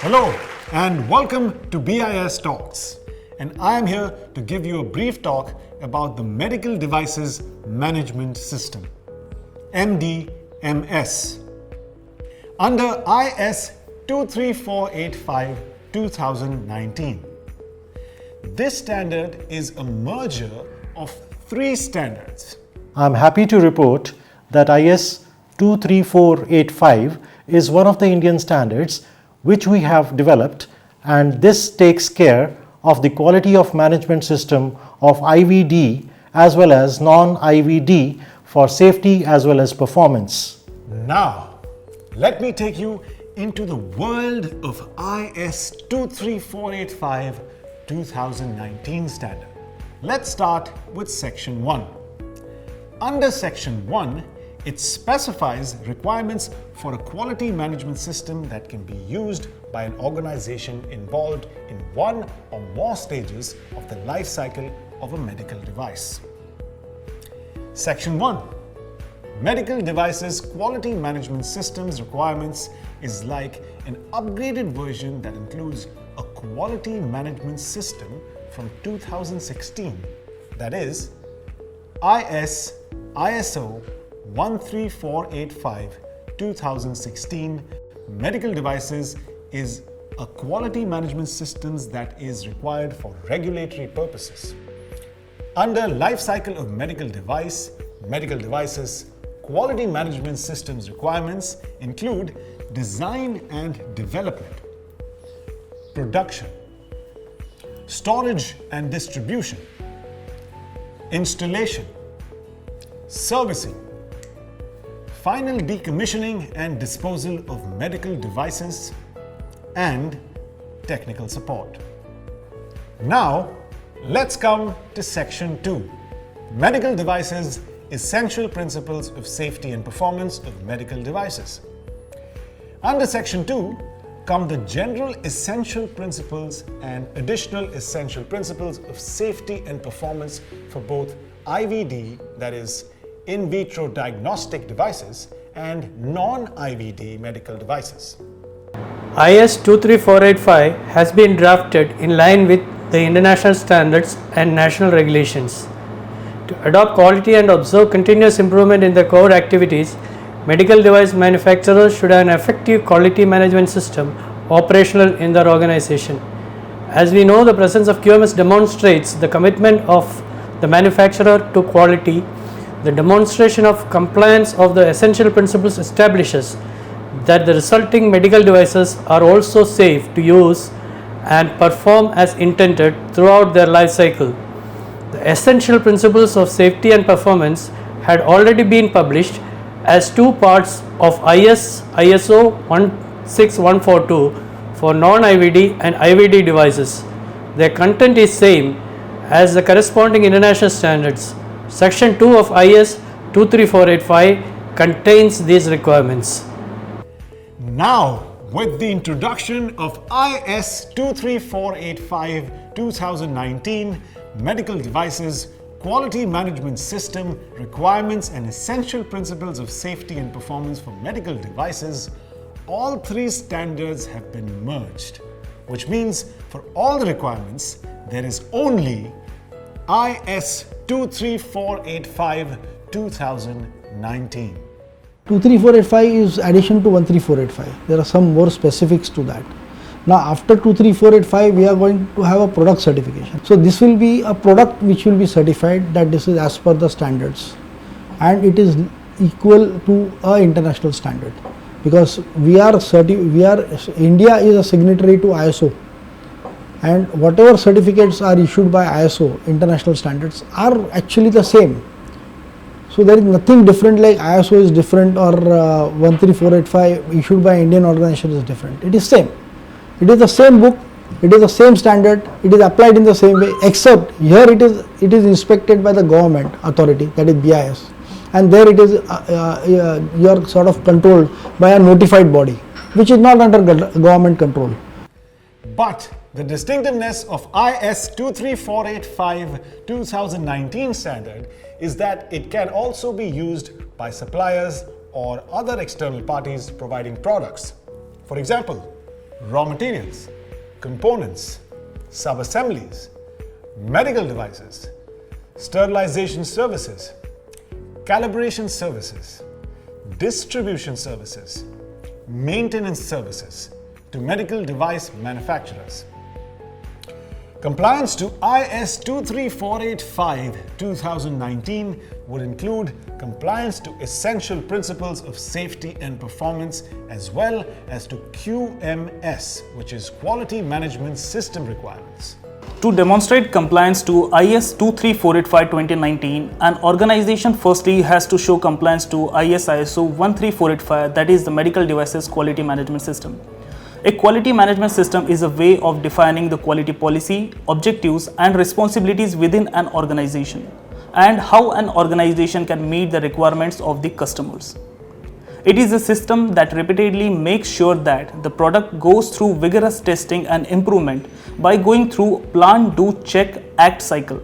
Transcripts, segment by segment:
Hello and welcome to BIS Talks, and I am here to give you a brief talk about the Medical Devices Management System, MDMS. Under IS 23485-2019. This standard is a merger of three standards. I'm happy to report that IS 23485 is one of the Indian standards which we have developed, and this takes care of the quality of management system of IVD as well as non-IVD for safety as well as performance. Now, let me take you into the world of IS 23485-2019 standard. Let's start with Section 1. Under Section 1, it specifies requirements for a quality management system that can be used by an organization involved in one or more stages of the life cycle of a medical device. Section 1. Medical devices quality management systems requirements is like an upgraded version that includes a quality management system from 2016, that is ISO 13485-2016. Medical devices is a quality management systems that is required for regulatory purposes. Under life cycle of medical devices, quality management systems requirements include design and development, production, storage and distribution, installation, servicing, final decommissioning and disposal of medical devices, and technical support. Now, let's come to Section 2. Medical devices, essential principles of safety and performance of medical devices. Under Section 2 come the general essential principles and additional essential principles of safety and performance for both IVD, that is, in vitro diagnostic devices, and non-IVD medical devices. IS 23485 has been drafted in line with the international standards and national regulations. To adopt quality and observe continuous improvement in the core activities, medical device manufacturers should have an effective quality management system operational in their organization. As we know, the presence of QMS demonstrates the commitment of the manufacturer to quality. The demonstration of compliance of the essential principles establishes that the resulting medical devices are also safe to use and perform as intended throughout their life cycle. The essential principles of safety and performance had already been published as two parts of ISO 16142 for non-IVD and IVD devices. Their content is same as the corresponding international standards. Section 2 of IS 23485 contains these requirements. Now, with the introduction of IS 23485-2019, Medical Devices Quality Management System Requirements and Essential Principles of Safety and Performance for Medical Devices, all three standards have been merged, which means for all the requirements, there is only IS 23485-2019. 23485 is addition to 13485. There are some more specifics to that. Now after 23485 we are going to have a product certification. So this will be a product which will be certified that this is as per the standards, and it is equal to a international standard, because India is a signatory to ISO, and whatever certificates are issued by ISO international standards are actually the same. So there is nothing different, like ISO is different or 13485 issued by Indian organization is different. It is same. It is the same book, it is the same standard, it is applied in the same way, except here it is inspected by the government authority, that is BIS, and there it is you are sort of controlled by a notified body, which is not under government control. But the distinctiveness of IS 23485-2019 standard is that it can also be used by suppliers or other external parties providing products. For example, raw materials, components, sub-assemblies, medical devices, sterilization services, calibration services, distribution services, maintenance services to medical device manufacturers. Compliance to IS 23485-2019 would include compliance to essential principles of safety and performance, as well as to QMS, which is Quality Management System requirements. To demonstrate compliance to IS 23485-2019, an organization firstly has to show compliance to ISO 13485, that is the Medical Devices Quality Management System. A quality management system is a way of defining the quality policy, objectives and responsibilities within an organization, and how an organization can meet the requirements of the customers. It is a system that repeatedly makes sure that the product goes through vigorous testing and improvement by going through plan, do, check, act cycle.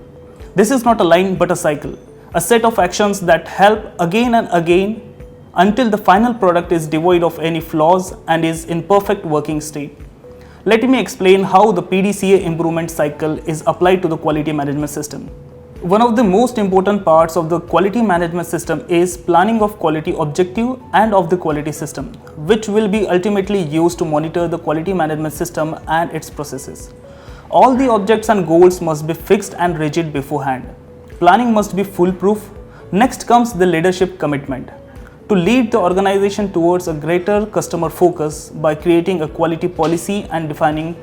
This is not a line but a cycle, a set of actions that help again and again until the final product is devoid of any flaws and is in perfect working state. Let me explain how the PDCA improvement cycle is applied to the quality management system. One of the most important parts of the quality management system is planning of quality objective and of the quality system, which will be ultimately used to monitor the quality management system and its processes. All the objects and goals must be fixed and rigid beforehand. Planning must be foolproof. Next comes the leadership commitment to lead the organization towards a greater customer focus by creating a quality policy and defining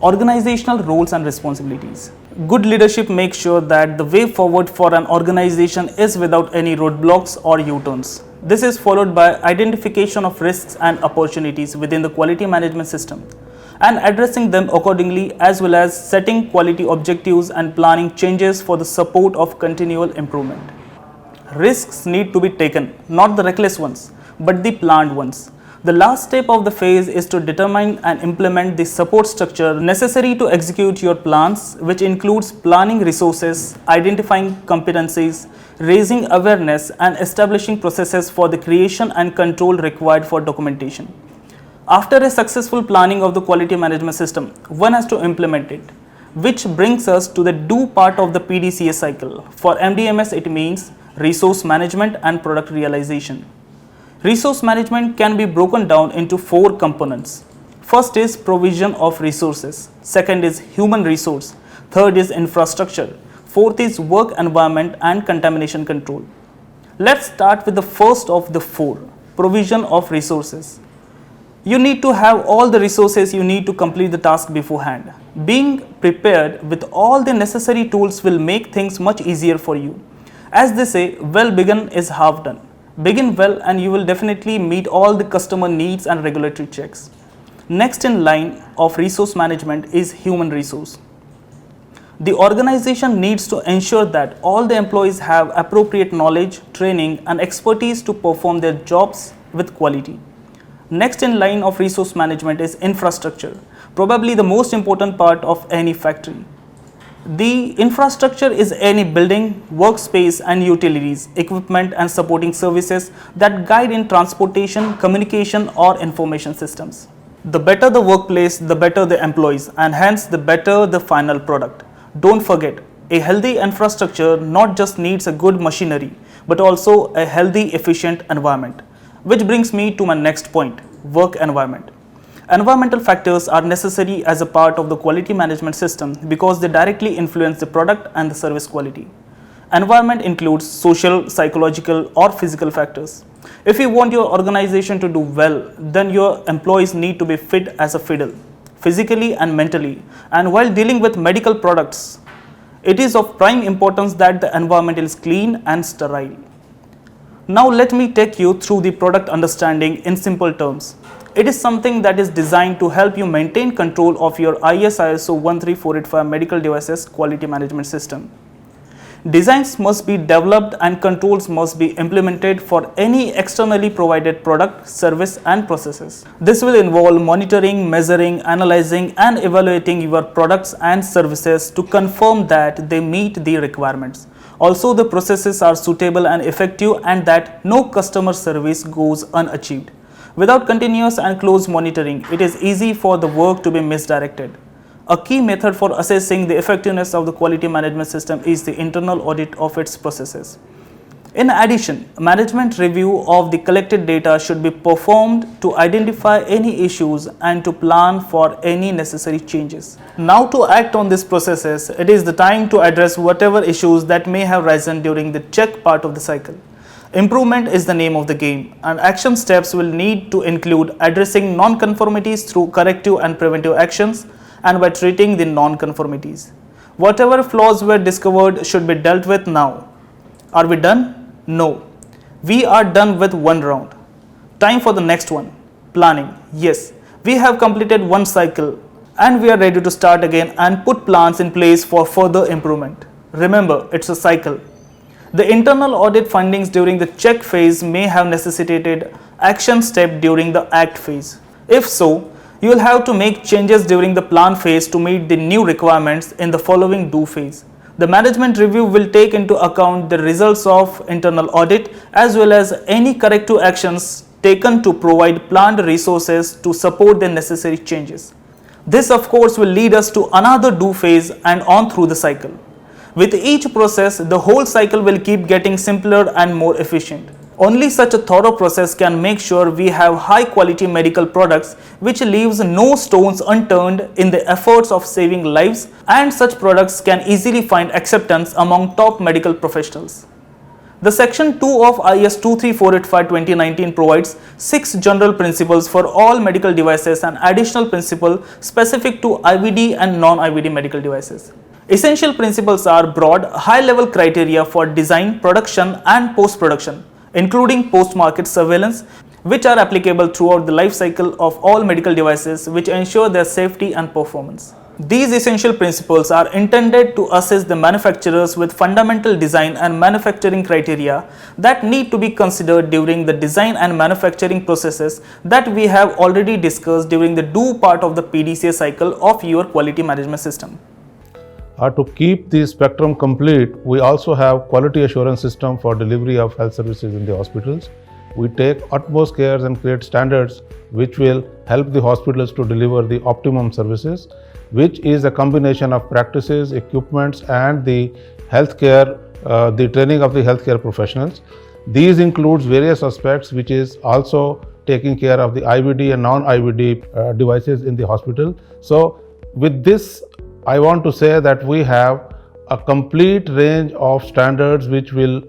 organizational roles and responsibilities. Good leadership makes sure that the way forward for an organization is without any roadblocks or U-turns. This is followed by identification of risks and opportunities within the quality management system and addressing them accordingly, as well as setting quality objectives and planning changes for the support of continual improvement. Risks need to be taken, not the reckless ones, but the planned ones. The last step of the phase is to determine and implement the support structure necessary to execute your plans, which includes planning resources, identifying competencies, raising awareness, and establishing processes for the creation and control required for documentation. After a successful planning of the quality management system, one has to implement it, which brings us to the do part of the PDCA cycle. For MDMS, it means resource management and product realization. Resource management can be broken down into 4 components. First is provision of resources. Second is human resource. Third is infrastructure. Fourth is work environment and contamination control. Let's start with the first of the 4, provision of resources. You need to have all the resources you need to complete the task beforehand. Being prepared with all the necessary tools will make things much easier for you. As they say, well begun is half done. Begin well and you will definitely meet all the customer needs and regulatory checks. Next in line of resource management is human resource. The organization needs to ensure that all the employees have appropriate knowledge, training and expertise to perform their jobs with quality. Next in line of resource management is infrastructure, probably the most important part of any factory. The infrastructure is any building, workspace and utilities, equipment and supporting services that guide in transportation, communication or information systems. The better the workplace, the better the employees and hence the better the final product. Don't forget, a healthy infrastructure not just needs a good machinery but also a healthy, efficient environment. Which brings me to my next point, work environment. Environmental factors are necessary as a part of the quality management system because they directly influence the product and the service quality. Environment includes social, psychological or physical factors. If you want your organization to do well, then your employees need to be fit as a fiddle, physically and mentally. And while dealing with medical products, it is of prime importance that the environment is clean and sterile. Now let me take you through the product understanding in simple terms. It is something that is designed to help you maintain control of your ISO 13485 medical devices quality management system. Designs must be developed and controls must be implemented for any externally provided product, service and processes. This will involve monitoring, measuring, analyzing and evaluating your products and services to confirm that they meet the requirements. Also, the processes are suitable and effective and that no customer service goes unachieved. Without continuous and close monitoring, it is easy for the work to be misdirected. A key method for assessing the effectiveness of the quality management system is the internal audit of its processes. In addition, management review of the collected data should be performed to identify any issues and to plan for any necessary changes. Now, to act on these processes, it is the time to address whatever issues that may have risen during the check part of the cycle. Improvement is the name of the game, and action steps will need to include addressing non-conformities through corrective and preventive actions and by treating the non-conformities. Whatever flaws were discovered should be dealt with now. Are we done? No. We are done with one round. Time for the next one. Planning. Yes, we have completed one cycle and we are ready to start again and put plans in place for further improvement. Remember, it's a cycle. The internal audit findings during the check phase may have necessitated action step during the act phase. If so, you will have to make changes during the plan phase to meet the new requirements in the following do phase. The management review will take into account the results of internal audit as well as any corrective actions taken to provide planned resources to support the necessary changes. This of course will lead us to another do phase and on through the cycle. With each process, the whole cycle will keep getting simpler and more efficient. Only such a thorough process can make sure we have high quality medical products which leaves no stones unturned in the efforts of saving lives, and such products can easily find acceptance among top medical professionals. The section 2 of IS 23485-2019 provides 6 general principles for all medical devices and additional principle specific to IVD and non-IVD medical devices. Essential principles are broad, high-level criteria for design, production and post-production, including post-market surveillance, which are applicable throughout the life cycle of all medical devices, which ensure their safety and performance. These essential principles are intended to assist the manufacturers with fundamental design and manufacturing criteria that need to be considered during the design and manufacturing processes that we have already discussed during the do part of the PDCA cycle of your quality management system. To keep the spectrum complete, we also have quality assurance system for delivery of health services in the hospitals. We take utmost care and create standards which will help the hospitals to deliver the optimum services, which is a combination of practices, equipments and the healthcare, the training of the healthcare professionals. These includes various aspects which is also taking care of the IVD and non-IVD devices in the hospital. So with this, I want to say that we have a complete range of standards which will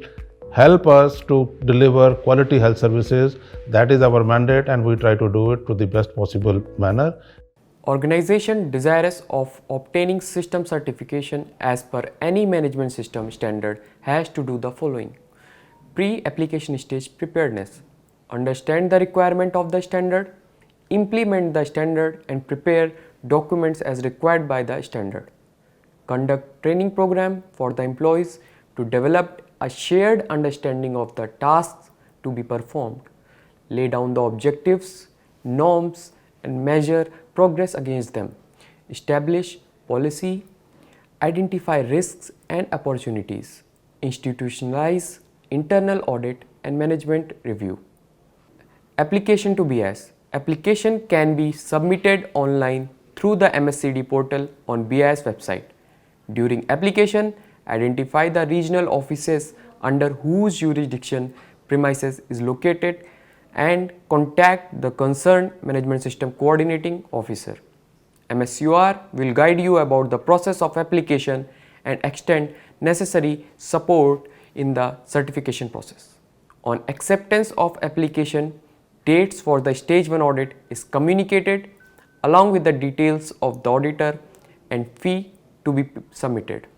help us to deliver quality health services. That is our mandate and we try to do it to the best possible manner. Organization desirous of obtaining system certification as per any management system standard has to do the following. Pre-application stage preparedness. Understand the requirement of the standard, implement the standard and prepare documents as required by the standard. Conduct training program for the employees to develop a shared understanding of the tasks to be performed. Lay down the objectives, norms and measure progress against them. Establish policy, identify risks and opportunities. Institutionalize internal audit and management review. Application to BIS. Application can be submitted online through the MSCD portal on BIS website. During application, identify the regional offices under whose jurisdiction premises is located and contact the concerned management system coordinating officer. MSCUR will guide you about the process of application and extend necessary support in the certification process. On acceptance of application, dates for the stage 1 audit is communicated along with the details of the auditor and fee to be submitted.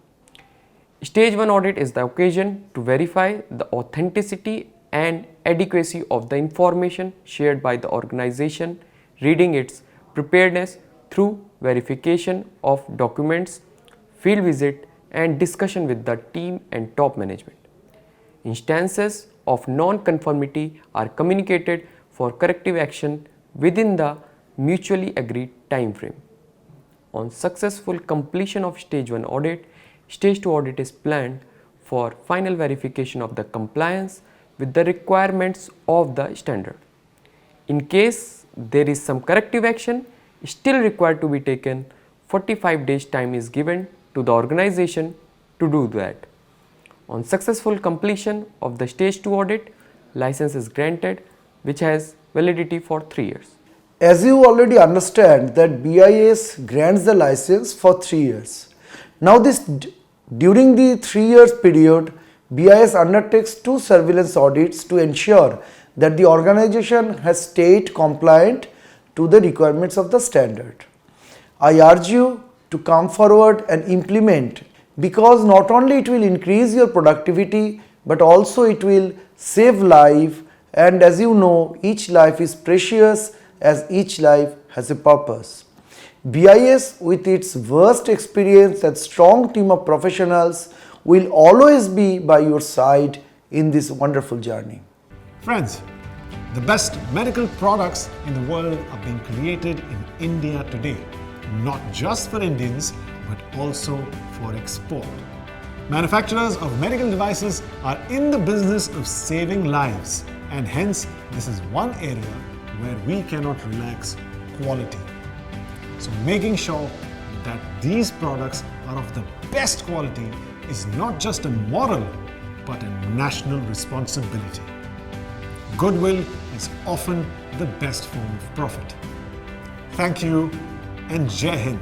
Stage 1 audit is the occasion to verify the authenticity and adequacy of the information shared by the organization, reading its preparedness through verification of documents, field visit and discussion with the team and top management. Instances of non-conformity are communicated for corrective action within the mutually agreed time frame. On successful completion of stage 1 audit, stage 2 audit is planned for final verification of the compliance with the requirements of the standard. In case there is some corrective action still required to be taken, 45 days time is given to the organization to do that. On successful completion of the stage 2 audit, license is granted, which has validity for 3 years. As you already understand that BIS grants the license for 3 years. Now during the 3 years period, BIS undertakes 2 surveillance audits to ensure that the organization has stayed compliant to the requirements of the standard. I urge you to come forward and implement, because not only it will increase your productivity but also it will save life, and as you know, each life is precious as each life has a purpose. BIS, with its vast experience and strong team of professionals, will always be by your side in this wonderful journey. Friends, the best medical products in the world are being created in India today, not just for Indians, but also for export. Manufacturers of medical devices are in the business of saving lives, and hence this is one area where we cannot relax quality. So making sure that these products are of the best quality is not just a moral but a national responsibility. Goodwill is often the best form of profit. Thank you and Jai Hind.